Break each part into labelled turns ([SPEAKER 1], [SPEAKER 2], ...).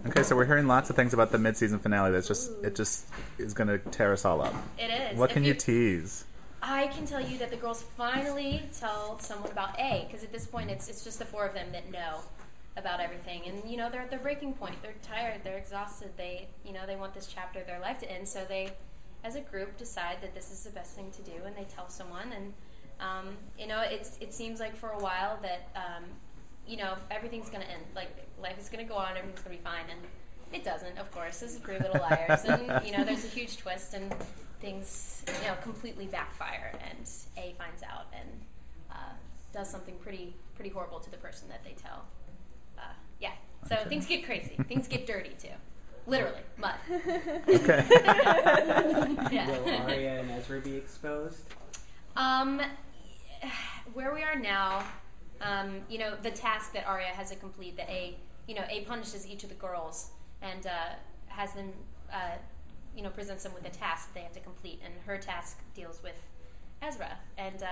[SPEAKER 1] Okay, so we're hearing lots of things about the mid-season finale. It just is going to tear us all up.
[SPEAKER 2] It is.
[SPEAKER 1] What can you tease?
[SPEAKER 2] I can tell you that the girls finally tell someone about A, because at this point it's just the four of them that know about everything, and they're at their breaking point. They're tired. They're exhausted. They want this chapter of their life to end. So they, as a group, decide that this is the best thing to do, and they tell someone. And it seems like for a while that everything's going to end. Like life is going to go on. Everything's going to be fine, and it doesn't. Of course, this is Three Little Liars, and there's a huge twist, and things completely backfire, and A finds out and does something pretty horrible to the person that they tell. So things get crazy. Things get dirty too. Literally, mud.
[SPEAKER 1] Okay.
[SPEAKER 3] Will Aria and Ezra be exposed?
[SPEAKER 2] Where we are now, the task that Aria has to complete, that A punishes each of the girls and has them, presents them with a task that they have to complete, and her task deals with Ezra. And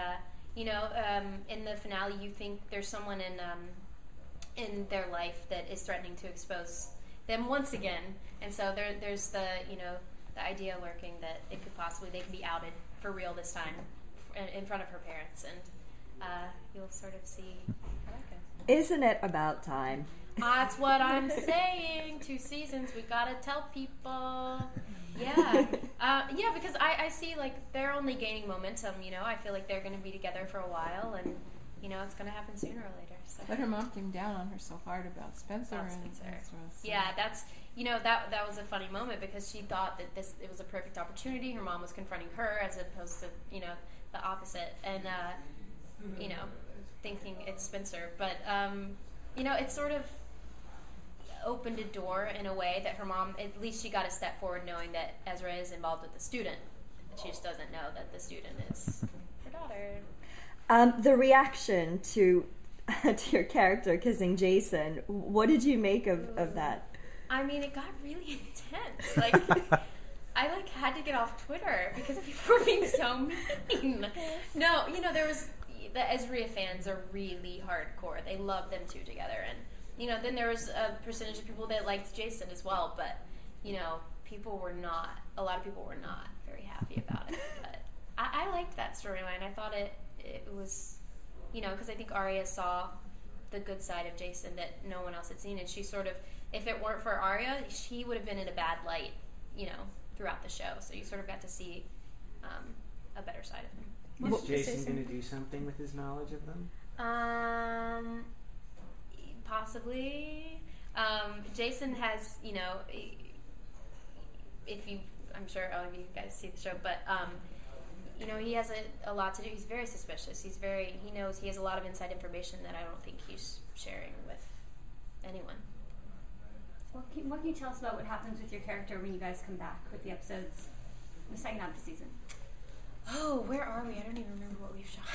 [SPEAKER 2] in the finale, you think there's someone in their life that is threatening to expose them once again, and so there's the the idea lurking that they can be outed for real this time in front of her parents, and you'll sort of see how that goes.
[SPEAKER 4] Isn't it about time?
[SPEAKER 2] That's what I'm saying. 2 seasons, we gotta tell people. Yeah, because I see they're only gaining momentum. I feel like they're going to be together for a while, and it's going to happen sooner or later. So.
[SPEAKER 5] But her mom came down on her so hard about Spencer and Ezra. So.
[SPEAKER 2] Yeah, that's that was a funny moment, because she thought that it was a perfect opportunity. Her mom was confronting her as opposed to the opposite, and thinking it's Spencer. But it sort of opened a door in a way that her mom, at least she got a step forward, knowing that Ezra is involved with the student. She just doesn't know that the student is her daughter.
[SPEAKER 4] The reaction to your character kissing Jason, what did you make of that?
[SPEAKER 2] I mean, it got really intense. I had to get off Twitter because people were being so mean. No, there was the Ezra fans are really hardcore. They love them two together, and then there was a percentage of people that liked Jason as well, but a lot of people were not very happy about it. But I liked that storyline. I thought it was, because I think Aria saw the good side of Jason that no one else had seen, and she sort of, if it weren't for Aria, she would have been in a bad light, throughout the show. So you sort of got to see a better side of him.
[SPEAKER 3] Is Jason going to do something with his knowledge of them?
[SPEAKER 2] Possibly. Jason has, I'm sure all of you guys see the show, but he has a lot to do. He's very suspicious. He knows he has a lot of inside information that I don't think he's sharing with anyone.
[SPEAKER 6] What can you tell us about what happens with your character when you guys come back with the episodes, the second half of the season?
[SPEAKER 2] Oh, where are we? I don't even remember what we've shot.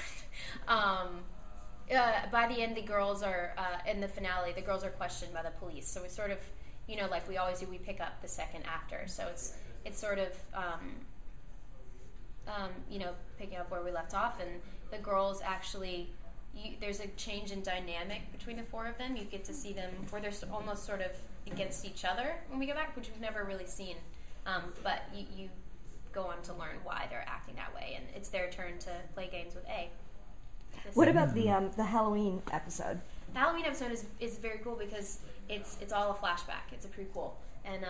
[SPEAKER 2] By the end, the girls are, in the finale, the girls are questioned by the police. So we sort of, like we always do, we pick up the second after. So it's sort of, picking up where we left off. And the girls actually, there's a change in dynamic between the four of them. You get to see them where they're almost sort of against each other when we go back, which we've never really seen. But you go on to learn why they're acting that way. And it's their turn to play games with A.
[SPEAKER 4] What about the Halloween episode?
[SPEAKER 2] The Halloween episode is very cool because it's all a flashback. It's a prequel, and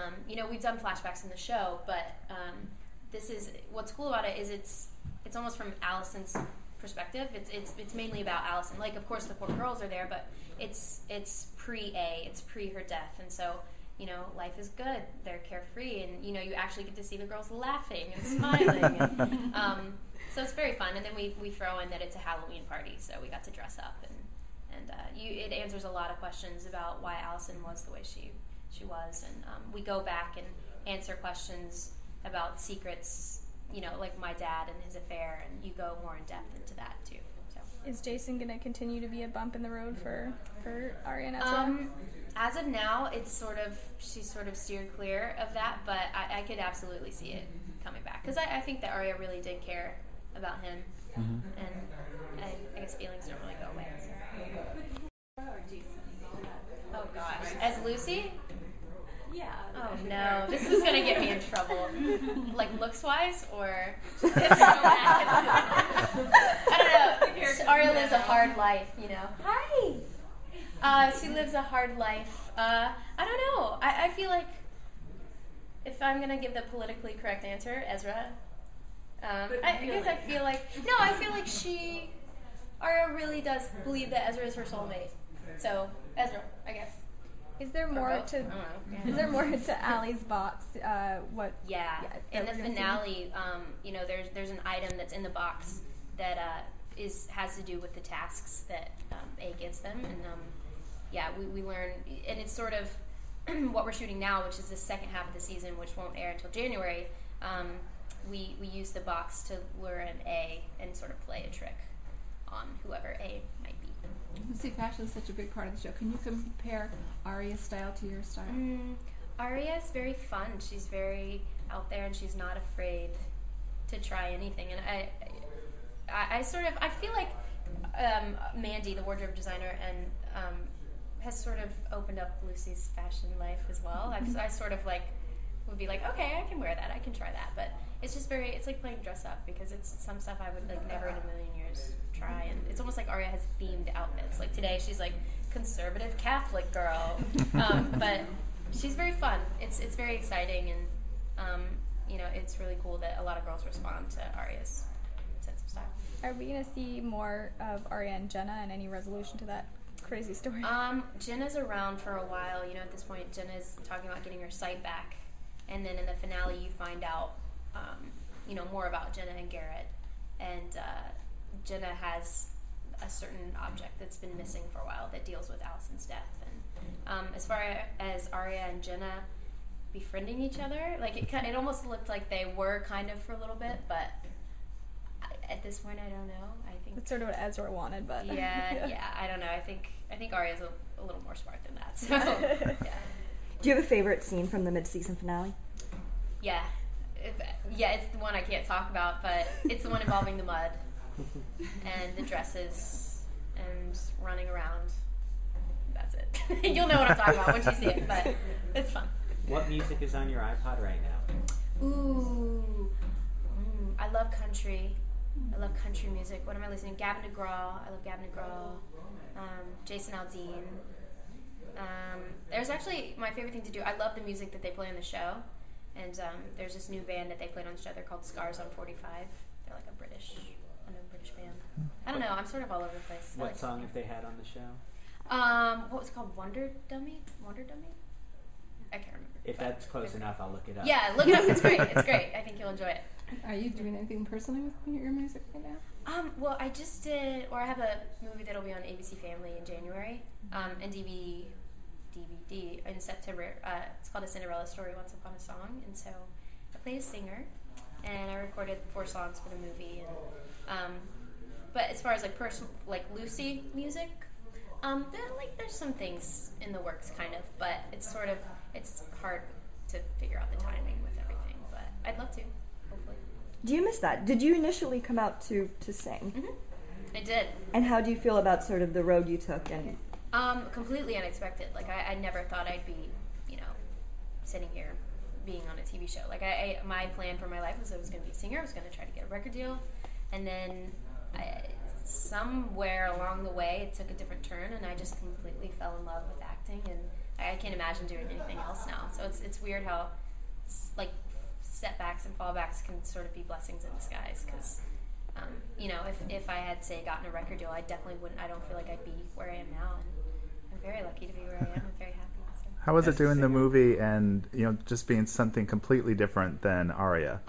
[SPEAKER 2] we've done flashbacks in the show, but this is what's cool about it is it's almost from Allison's perspective. It's mainly about Allison. Like, of course, the four girls are there, but it's pre-A. It's pre her death, and so life is good. They're carefree, and you actually get to see the girls laughing and smiling. And, so it's very fun, and then we throw in that it's a Halloween party, so we got to dress up, and it answers a lot of questions about why Allison was the way she was, and we go back and answer questions about secrets, like my dad and his affair, and you go more in depth into that too. So
[SPEAKER 7] is Jason going to continue to be a bump in the road for Aria and Ezra?
[SPEAKER 2] As of now, she's sort of steered clear of that, but I could absolutely see it coming back because I think that Aria really did care about him, and I guess feelings don't really go away. So. Oh gosh, as Lucy?
[SPEAKER 6] Yeah.
[SPEAKER 2] Oh no, this is gonna get me in trouble. Like looks wise, or it's so bad. I don't know. Aria lives a hard life, you know. Hi. She lives a hard life. I don't know. I feel like if I'm gonna give the politically correct answer, Ezra. I guess I feel like Aria really does believe that Ezra is her soulmate. So Ezra, I guess.
[SPEAKER 7] Is there more to? Is there more to Allie's box?
[SPEAKER 2] In the finale, there's an item that's in the box that has to do with the tasks that A gives them, and we learn, and it's sort of what we're shooting now, which is the second half of the season, which won't air until January. We use the box to lure in A and sort of play a trick on whoever A might be.
[SPEAKER 5] See, fashion is such a big part of the show. Can you compare Aria's style to your style?
[SPEAKER 2] Aria is very fun. She's very out there, and she's not afraid to try anything. And I feel like Mandy, the wardrobe designer, and has sort of opened up Lucy's fashion life as well. I sort of would be like, okay, I can wear that, I can try that, but it's just it's like playing dress up, because it's some stuff I would never in a million years try, and it's almost like Aria has themed outfits. Like today she's like conservative Catholic girl, but she's very fun. It's very exciting, and it's really cool that a lot of girls respond to Aria's sense of style.
[SPEAKER 7] Are we gonna see more of Aria and Jenna, and any resolution to that crazy story?
[SPEAKER 2] Jenna's around for a while. At this point, Jenna's talking about getting her sight back, and then in the finale, you find out, more about Jenna and Garrett, and Jenna has a certain object that's been missing for a while that deals with Allison's death. And as far as Aria and Jenna befriending each other, it almost looked like they were kind of for a little bit, but at this point, I don't know. I think
[SPEAKER 7] that's sort of what Ezra wanted, but
[SPEAKER 2] yeah, I don't know. I think Aria's a little more smart than that. So yeah.
[SPEAKER 4] Do you have a favorite scene from the mid-season finale?
[SPEAKER 2] Yeah, it's the one I can't talk about, but it's the one involving the mud and the dresses and running around. That's it. You'll know what I'm talking about once you see it, but it's fun.
[SPEAKER 3] What music is on your iPod right now?
[SPEAKER 2] Ooh, I love country. I love country music. What am I listening to? Gavin DeGraw. I love Gavin DeGraw. Jason Aldean. There's actually my favorite thing to do. I love the music that they play on the show. And there's this new band that they played on the show. They're called Scars on 45. They're like a British band. I don't know. I'm sort of all over the place.
[SPEAKER 3] What song have they had on the show?
[SPEAKER 2] What was it called? Wonder Dummy? I can't remember.
[SPEAKER 3] If that's close enough, I'll look it up.
[SPEAKER 2] Yeah, look it up. It's great. It's great. I think you'll enjoy it.
[SPEAKER 5] Are you doing anything personally with your music right now?
[SPEAKER 2] Well, I just did, or I have a movie that'll be on ABC Family in January, and DVD in September. It's called A Cinderella Story, Once Upon a Song, and so I play a singer, and I recorded 4 songs for the movie. And but as far as personal, Lucy music, there's some things in the works, kind of, but it's hard to figure out the timing with everything. But I'd love to, hopefully.
[SPEAKER 4] Do you miss that? Did you initially come out to sing?
[SPEAKER 2] Mm-hmm. I did.
[SPEAKER 4] And how do you feel about sort of the road you took? And
[SPEAKER 2] completely unexpected. I never thought I'd be, sitting here being on a TV show. My plan for my life was I was going to be a singer. I was going to try to get a record deal. And then somewhere along the way, it took a different turn, and I just completely fell in love with acting. And I can't imagine doing anything else now. So it's weird how, setbacks and fallbacks can sort of be blessings in disguise. Because, if I had, say, gotten a record deal, I definitely wouldn't. I don't feel like I'd be where I am now. And I'm very lucky to be where I am. I'm very happy. So.
[SPEAKER 1] How was it doing the movie and just being something completely different than Aria?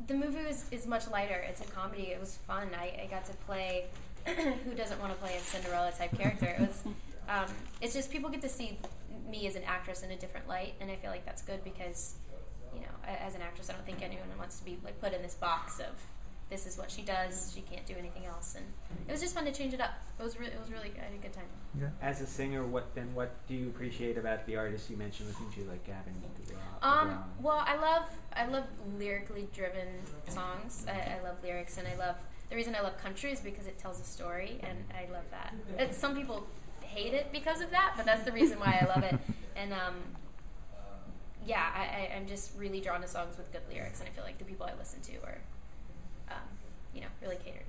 [SPEAKER 2] The movie is much lighter. It's a comedy. It was fun. I got to play. Who doesn't want to play a Cinderella type character? It was. It's just people get to see me as an actress in a different light, and I feel like that's good because, as an actress, I don't think anyone wants to be put in this box of this is what she does. She can't do anything else, and it was just fun to change it up. It was really I had a good time.
[SPEAKER 1] Yeah.
[SPEAKER 3] As a singer, what do you appreciate about the artists you mentioned listening to, like Gavin DeGraw?
[SPEAKER 2] Well, I love lyrically driven songs. I love lyrics, and the reason I love country is because it tells a story, and I love that. Some people hate it because of that, but that's the reason why I love it. And I'm just really drawn to songs with good lyrics, and I feel like the people I listen to are, really cater